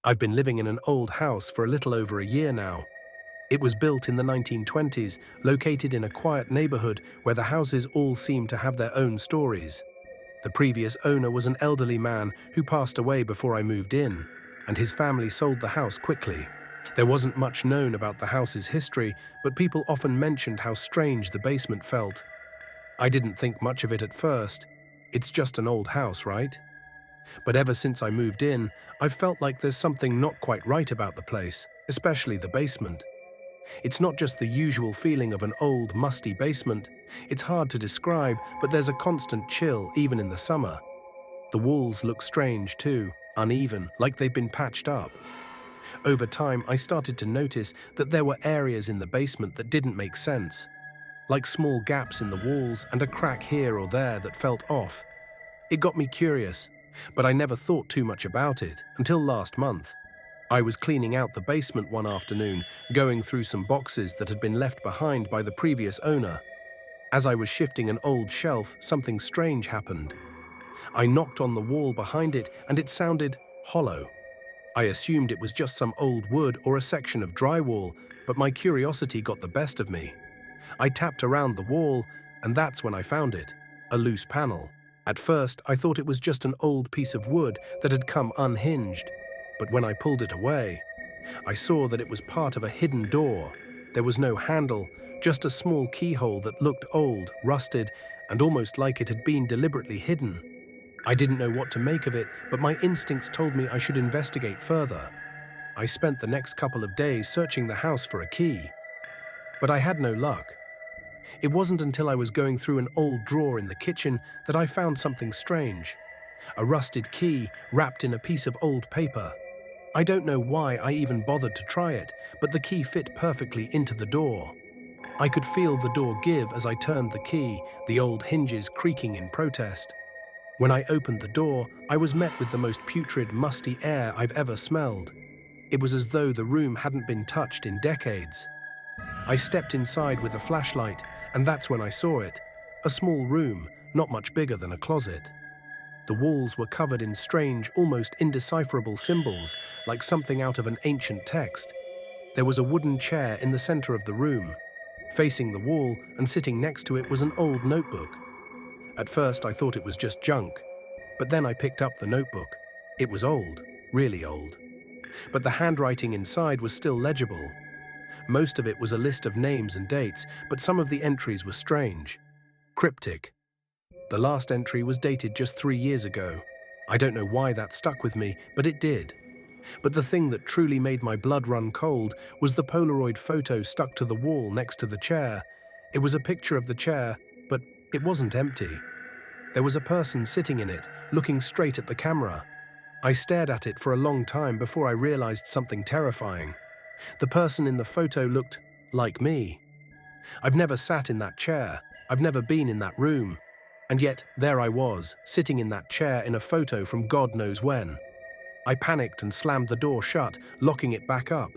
I've been living in an old house for a little over a year now. It was built in the 1920s, located in a quiet neighborhood where the houses all seem to have their own stories. The previous owner was an elderly man who passed away before I moved in, and his family sold the house quickly. There wasn't much known about the house's history, but people often mentioned how strange the basement felt. I didn't think much of it at first. It's just an old house, right? But ever since I moved in, I've felt like there's something not quite right about the place, especially the basement. It's not just the usual feeling of an old, musty basement. It's hard to describe, but there's a constant chill even in the summer. The walls look strange too, uneven, like they've been patched up. Over time, I started to notice that there were areas in the basement that didn't make sense, like small gaps in the walls and a crack here or there that felt off. It got me curious, but I never thought too much about it until last month. I was cleaning out the basement one afternoon, going through some boxes that had been left behind by the previous owner. As I was shifting an old shelf, something strange happened. I knocked on the wall behind it and it sounded hollow. I assumed it was just some old wood or a section of drywall, but my curiosity got the best of me. I tapped around the wall, and that's when I found it, a loose panel. At first, I thought it was just an old piece of wood that had come unhinged, but when I pulled it away, I saw that it was part of a hidden door. There was no handle, just a small keyhole that looked old, rusted, and almost like it had been deliberately hidden. I didn't know what to make of it, but my instincts told me I should investigate further. I spent the next couple of days searching the house for a key, but I had no luck. It wasn't until I was going through an old drawer in the kitchen that I found something strange. A rusted key wrapped in a piece of old paper. I don't know why I even bothered to try it, but the key fit perfectly into the door. I could feel the door give as I turned the key, the old hinges creaking in protest. When I opened the door, I was met with the most putrid, musty air I've ever smelled. It was as though the room hadn't been touched in decades. I stepped inside with a flashlight, and that's when I saw it. A small room, not much bigger than a closet. The walls were covered in strange, almost indecipherable symbols, like something out of an ancient text. There was a wooden chair in the center of the room. Facing the wall and sitting next to it was an old notebook. At first I thought it was just junk, but then I picked up the notebook. It was old, really old. But the handwriting inside was still legible. Most of it was a list of names and dates, but some of the entries were strange, cryptic. The last entry was dated just 3 years ago. I don't know why that stuck with me, but it did. But the thing that truly made my blood run cold was the Polaroid photo stuck to the wall next to the chair. It was a picture of the chair, but it wasn't empty. There was a person sitting in it, looking straight at the camera. I stared at it for a long time before I realized something terrifying. The person in the photo looked like me. I've never sat in that chair. I've never been in that room. And yet, there I was, sitting in that chair in a photo from God knows when. I panicked and slammed the door shut, locking it back up.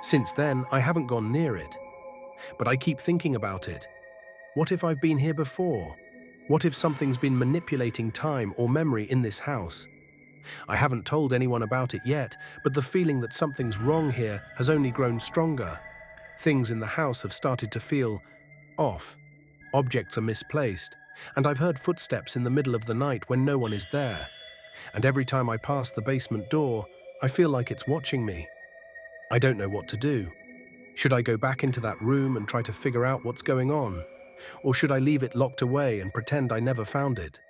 Since then, I haven't gone near it. But I keep thinking about it. What if I've been here before? What if something's been manipulating time or memory in this house? I haven't told anyone about it yet, but the feeling that something's wrong here has only grown stronger. Things in the house have started to feel off. Objects are misplaced, and I've heard footsteps in the middle of the night when no one is there. And every time I pass the basement door, I feel like it's watching me. I don't know what to do. Should I go back into that room and try to figure out what's going on? Or should I leave it locked away and pretend I never found it?